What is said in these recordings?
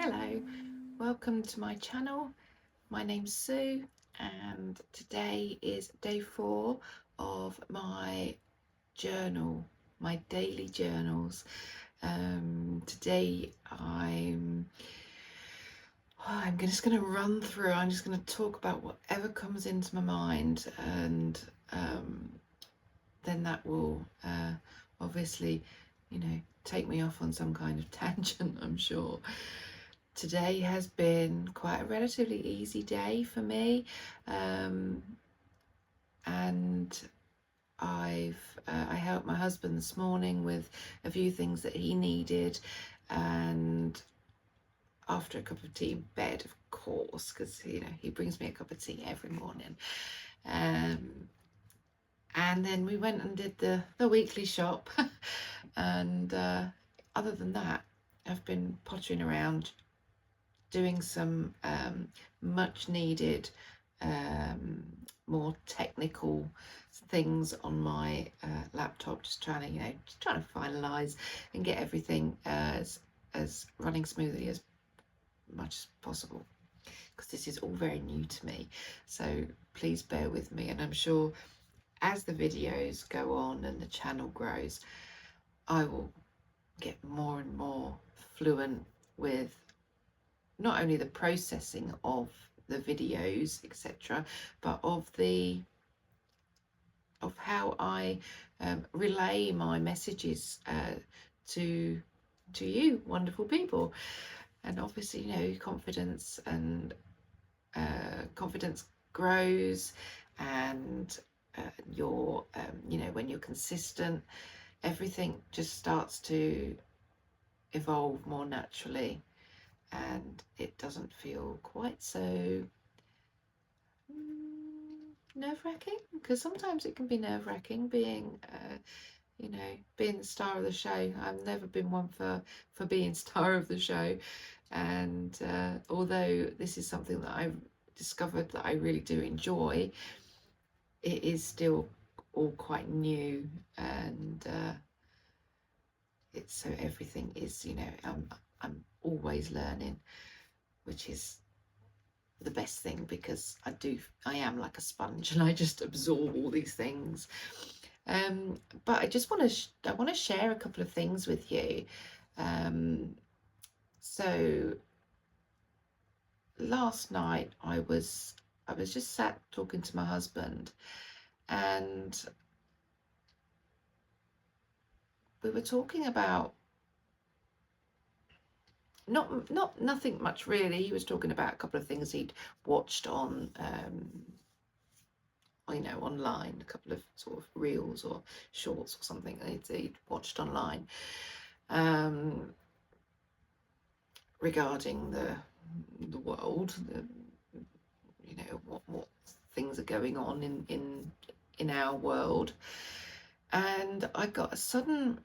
Hello, welcome to my channel. My name's Sue and today is day 4 of my journal, my daily journals. Today I'm just going to run through, I'm just going to talk about whatever comes into my mind, and then that will obviously, take me off on some kind of tangent, I'm sure. Today has been quite a relatively easy day for me, and I helped my husband this morning with a few things that he needed, and after a cup of tea in bed, of course, because he brings me a cup of tea every morning, and then we went and did the weekly shop, and other than that, I've been pottering around doing some much needed more technical things on my laptop, just trying to finalize and get everything as running smoothly as much as possible, because this is all very new to me, so please bear with me. And I'm sure as the videos go on and the channel grows, I will get more and more fluent with not only the processing of the videos, etc., but of how I relay my messages to you wonderful people. And obviously, confidence grows, and when you're consistent, everything just starts to evolve more naturally, and it doesn't feel quite so nerve-wracking, because sometimes it can be nerve-wracking being being the star of the show. I've never been one for being star of the show, and although this is something that I've discovered that I really do enjoy, it is still all quite new, and it's so everything is I'm always learning, which is the best thing, because I am like a sponge and I just absorb all these things. But I just want to share a couple of things with you. So last night I was just sat talking to my husband, and we were talking about nothing much really. He was talking about a couple of things he'd watched on online, a couple of sort of reels or shorts or something he'd watched online, regarding the world, what things are going on in our world. And I got a sudden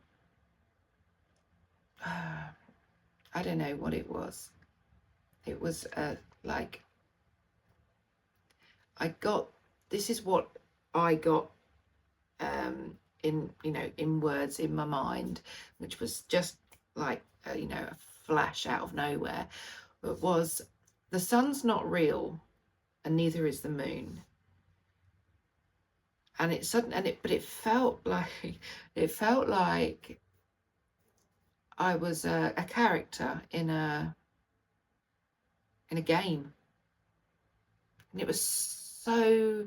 I don't know what it was. It was like this is what I got in words in my mind, which was just like a flash out of nowhere. It was, the sun's not real and neither is the moon. And it suddenly, but it felt like I was a character in a game, and it was so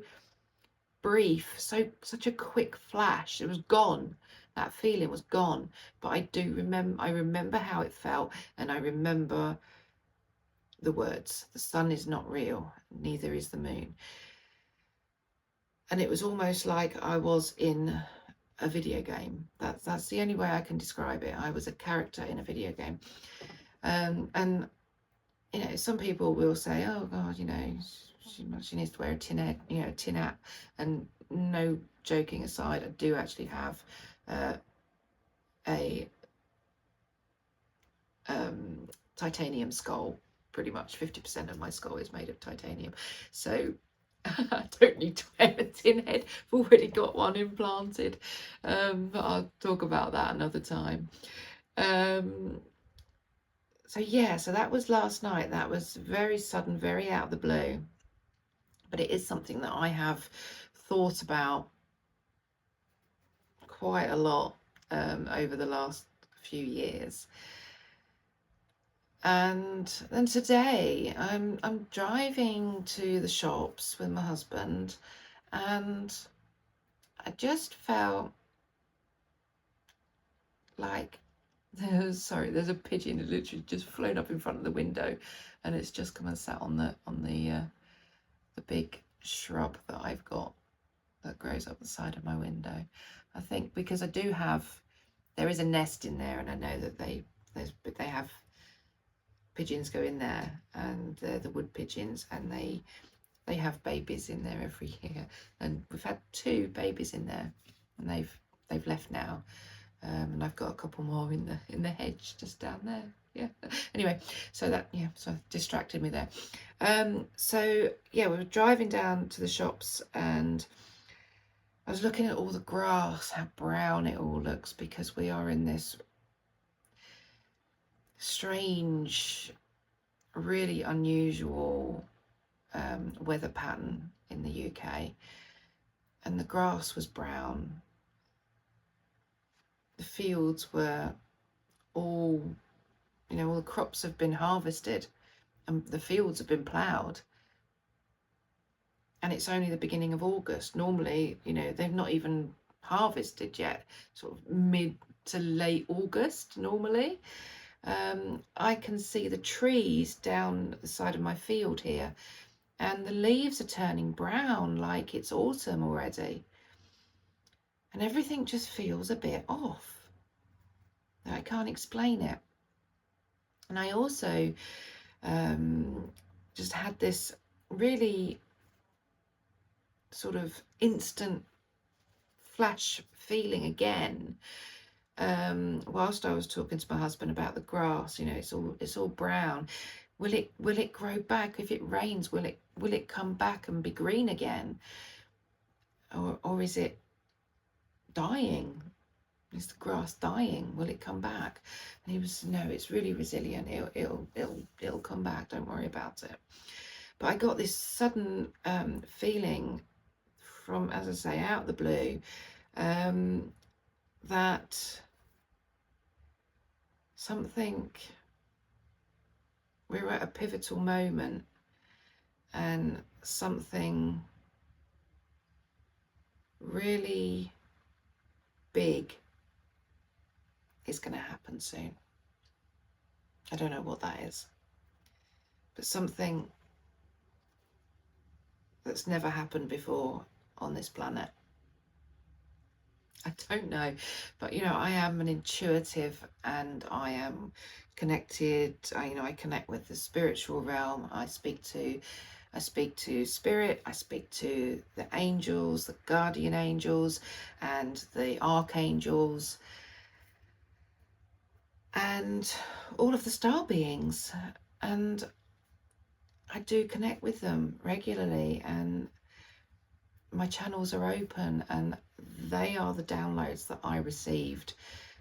brief, such a quick flash. It was gone. That feeling was gone. But I remember how it felt, and I remember the words: the sun is not real, neither is the moon. And it was almost like I was in a video game. That's the only way I can describe it. I was a character in a video game. And some people will say, oh God, she needs to wear a tin hat. And no joking aside, I do actually have a titanium skull. Pretty much 50% of my skull is made of titanium, so I don't need to wear a tin head. I've already got one implanted, but I'll talk about that another time. So yeah, so that was last night. That was very sudden, very out of the blue, but it is something that I have thought about quite a lot over the last few years. And then today I'm driving to the shops with my husband, and I just felt like there's a pigeon that literally just flown up in front of the window, and it's just come and sat on the big shrub that I've got that grows up the side of my window. I think because there is a nest in there, and I know that they have pigeons go in there, and they're the wood pigeons, and they have babies in there every year, and we've had 2 babies in there, and they've left now, and I've got a couple more in the hedge just down there. Yeah. Anyway, so distracted me there. So yeah, we were driving down to the shops, and I was looking at all the grass, how brown it all looks, because we are in this strange, really unusual weather pattern in the UK, and the grass was brown. The fields were all, all the crops have been harvested, and the fields have been ploughed, and it's only the beginning of August. Normally, they've not even harvested yet, sort of mid to late August normally. I can see the trees down the side of my field here, and the leaves are turning brown like it's autumn already. And everything just feels a bit off. I can't explain it. And I also just had this really sort of instant flash feeling again, whilst I was talking to my husband about the grass. It's all brown. Will it grow back? If it rains, will it come back and be green again, or is it dying? Is the grass dying? Will it come back? And he was, no, it's really resilient. It'll come back. Don't worry about it. But I got this sudden feeling from, as I say, out of the blue, that we're at a pivotal moment, and something really big is going to happen soon. I don't know what that is, but something that's never happened before on this planet. I don't know, but I am an intuitive, and I am connected. I connect with the spiritual realm. I speak to spirit. I speak to the angels, the guardian angels, and the archangels, and all of the star beings, and I do connect with them regularly, and my channels are open, and they are the downloads that I received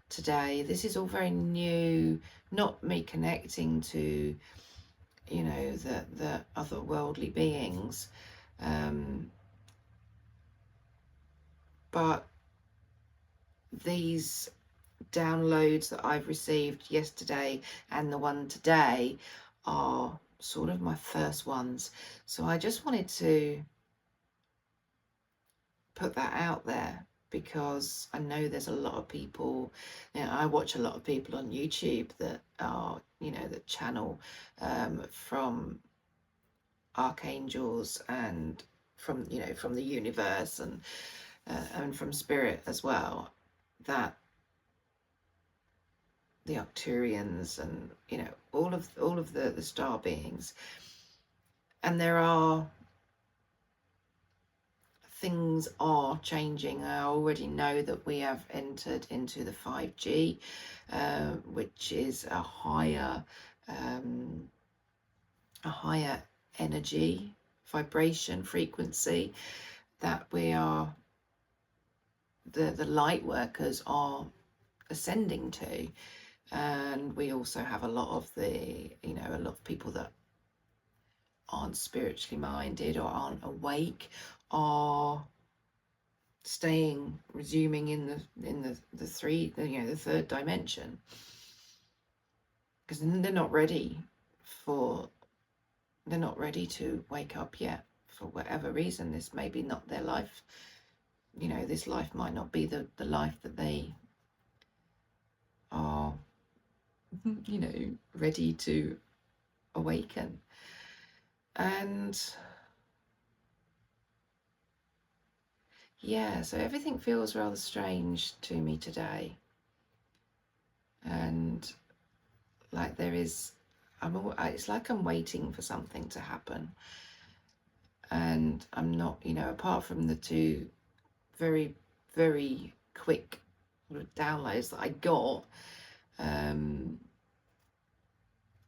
today. This is all very new, not me connecting to the otherworldly beings, but these downloads that I've received yesterday and the one today are sort of my first ones. So I just wanted to put that out there, because I know there's a lot of people, I watch a lot of people on YouTube that are, that channel from archangels, and from from the universe, and from spirit as well, that the Arcturians, and all of the star beings. And things are changing. I already know that we have entered into the 5G, which is a higher energy, vibration, frequency, that the light workers are ascending to. And we also have a lot of a lot of people that aren't spiritually minded or aren't awake are resuming in the third dimension, because they're not ready to wake up yet for whatever reason. This may be not their life. This life might not be the life that they are ready to awaken. And yeah, so everything feels rather strange to me today, and like it's like I'm waiting for something to happen, and I'm not, apart from the two very, very quick downloads that I got,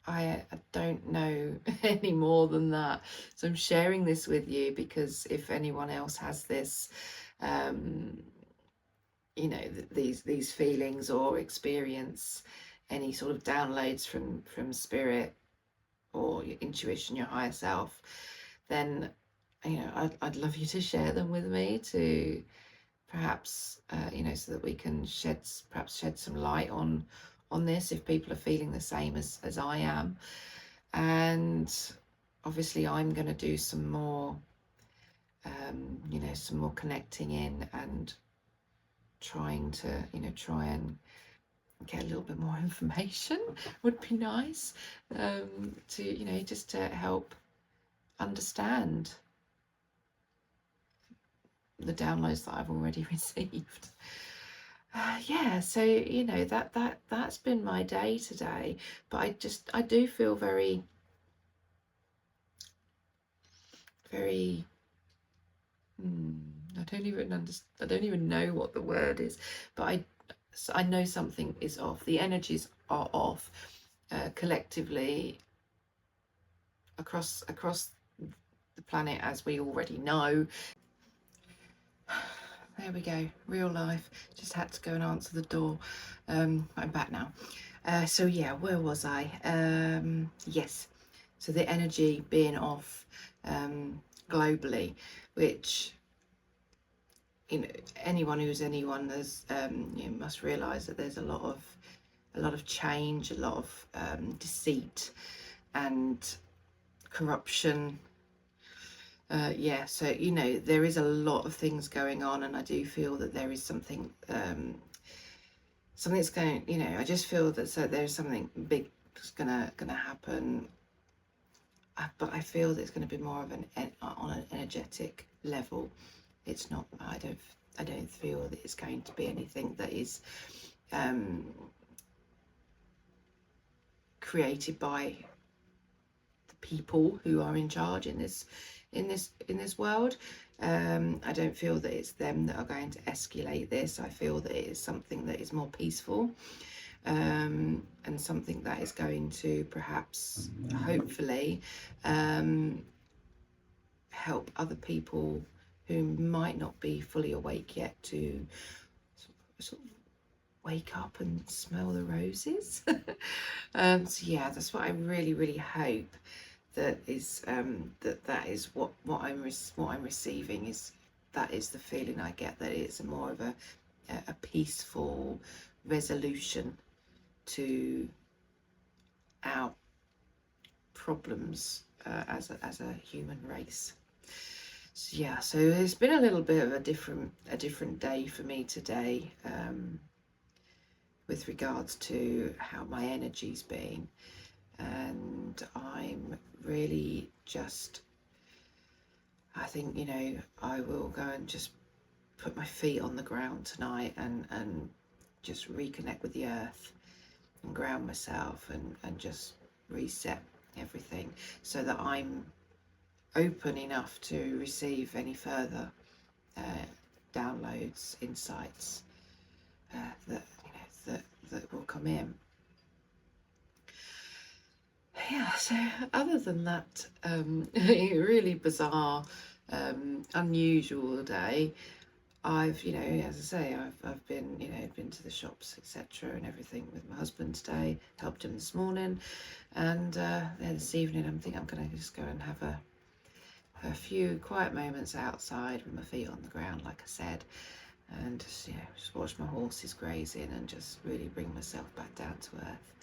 I don't know any more than that. So I'm sharing this with you because if anyone else has this, these feelings or experience any sort of downloads from spirit or your intuition, your higher self, then I'd love you to share them with me, to perhaps so that we can shed some light on this, if people are feeling the same as I am. And obviously I'm going to do some more some more connecting in, and try and get a little bit more information would be nice, to just to help understand the downloads that I've already received. Yeah, so that's been my day today, but I do feel very, very I don't even know what the word is, but I know something is off. The energies are off, collectively across the planet, as we already know. There we go, real life. Just had to go and answer the door. I'm back now. So yeah, where was I? Yes, so the energy being off globally, which anyone who's anyone, there's must realise that there's a lot of change, a lot of deceit and corruption. Yeah, so there is a lot of things going on, and I do feel that there is something that's going, I just feel that there's something big that's gonna happen, but I feel that it's going to be more of on an energetic level. It's not, I don't feel that it's going to be anything that is created by the people who are in charge in this world. I don't feel that it's them that are going to escalate this. I feel that it is something that is more peaceful, and something that is going to perhaps, hopefully, help other people who might not be fully awake yet to sort of wake up and smell the roses. So yeah, that's what I really, really hope that is that is what I'm receiving, is that is the feeling I get, that it's more of a peaceful resolution to our problems as a human race. So yeah, so it's been a little bit of a different day for me today, with regards to how my energy's been, and I'm really just, I think I will go and just put my feet on the ground tonight, and just reconnect with the earth and ground myself, and just reset everything, so that I'm open enough to receive any further downloads, insights that will come in. Yeah, so other than that, really bizarre, unusual day, I've, you know, as I say, I've been, you know, been to the shops, etc., and everything with my husband today. Helped him this morning, and then this evening I'm thinking I'm going to just go and have a few quiet moments outside with my feet on the ground, like I said, and just, you know, just watch my horses grazing and just really bring myself back down to earth.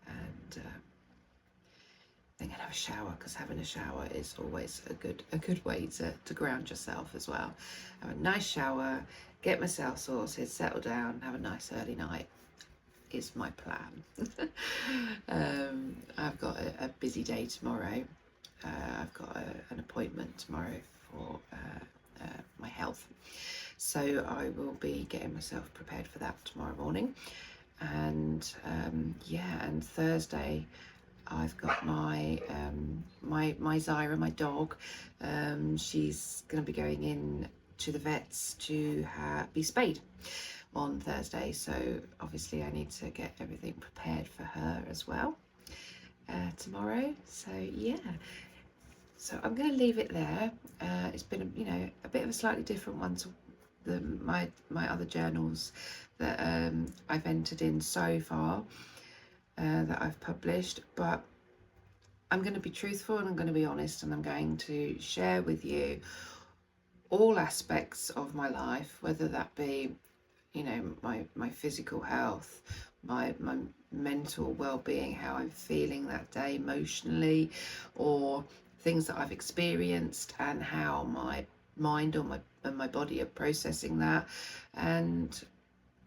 And then have a shower, because having a shower is always a good way to ground yourself as well. Have a nice shower, get myself sorted, settle down, have a nice early night is my plan. I've got a busy day tomorrow. I've got an appointment tomorrow for my health, so I will be getting myself prepared for that tomorrow morning. And yeah, and Thursday I've got my Zyra, my dog. She's going to be going in to the vets to be spayed on Thursday, so obviously I need to get everything prepared for her as well tomorrow. So yeah, so I'm going to leave it there. It's been, you know, a bit of a slightly different one to my other journals that I've entered in so far, that I've published, but I'm going to be truthful and I'm going to be honest, and I'm going to share with you all aspects of my life, whether that be, you know, my physical health, my mental well-being, how I'm feeling that day emotionally, or things that I've experienced and how my mind or my body are processing that, and,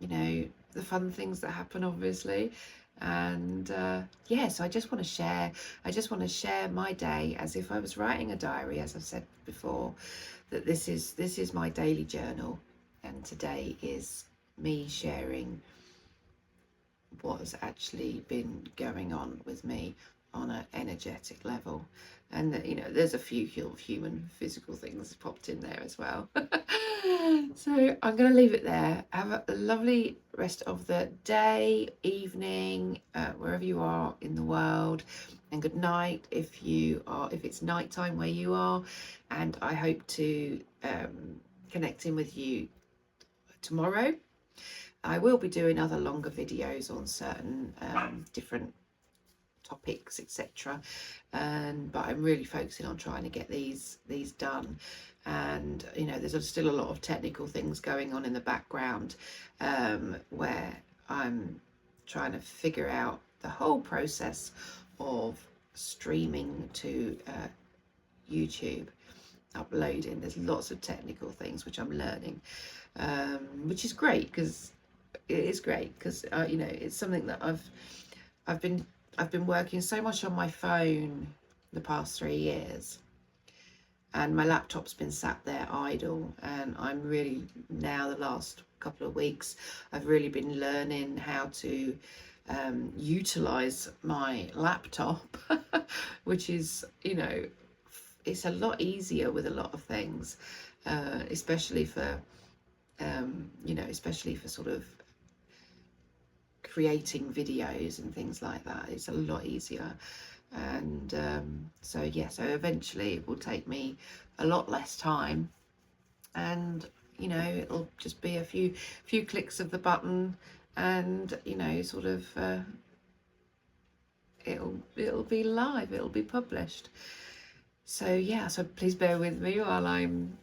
you know, the fun things that happen, obviously. And yeah, so I just want to share my day as if I was writing a diary, as I've said before, that this is my daily journal, and today is me sharing what has actually been going on with me on an energetic level. And you know, there's a few human physical things popped in there as well. So I'm going to leave it there. Have a lovely rest of the day, evening, wherever you are in the world, and good night if it's nighttime where you are. And I hope to connect in with you tomorrow. I will be doing other longer videos on certain different topics, etc., but I'm really focusing on trying to get these done. And you know, there's still a lot of technical things going on in the background, where I'm trying to figure out the whole process of streaming to YouTube, uploading. There's lots of technical things which I'm learning, which is great, because you know, it's something that I've been working so much on my phone the past 3 years, and my laptop's been sat there idle, and I'm really, now the last couple of weeks, I've really been learning how to utilize my laptop, which is, you know, it's a lot easier with a lot of things, especially for you know, especially for sort of creating videos and things like that. It's a lot easier. And so yeah, so eventually it will take me a lot less time, and you know, it'll just be a few clicks of the button, and you know, sort of it'll be live, it'll be published. So yeah, so please bear with me while I'm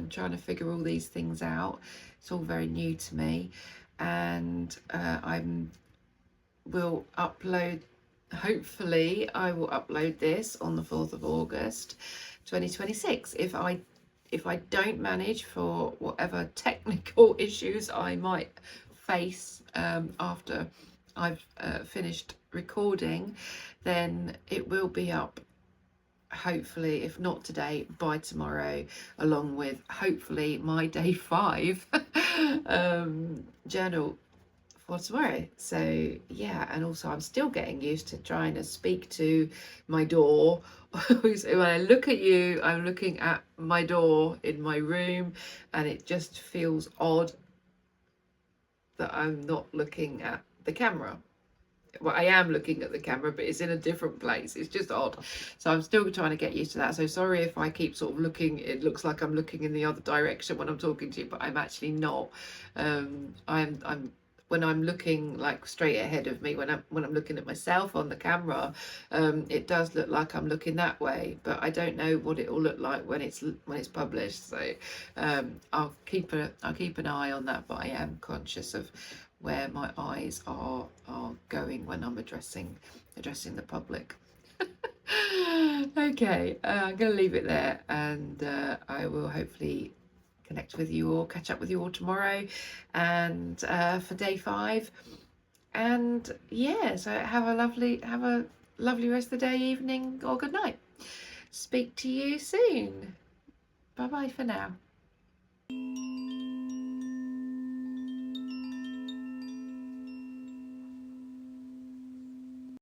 trying to figure all these things out. It's all very new to me, and will upload, hopefully I will upload this on the 4th of August 2026. If I don't manage, for whatever technical issues I might face after I've finished recording, then it will be up, hopefully, if not today, by tomorrow, along with hopefully my day 5 journal for tomorrow. So yeah, and also I'm still getting used to trying to speak to my door. When I look at you, I'm looking at my door in my room, and it just feels odd that I'm not looking at the camera. well, I am looking at the camera, but it's in a different place. It's just odd. So I'm still trying to get used to that. So sorry if I keep sort of looking, it looks like I'm looking in the other direction when I'm talking to you, but I'm actually not. I'm when I'm looking like straight ahead of me, when I'm looking at myself on the camera, it does look like I'm looking that way, but I don't know what it will look like when it's published. So I'll keep an eye on that, but I am conscious of where my eyes are going when I'm addressing the public. Okay, I'm going to leave it there, and I will hopefully connect with you or catch up with you all tomorrow, and for day 5. And yeah, so have a lovely rest of the day, evening, or good night. Speak to you soon. Bye bye for now.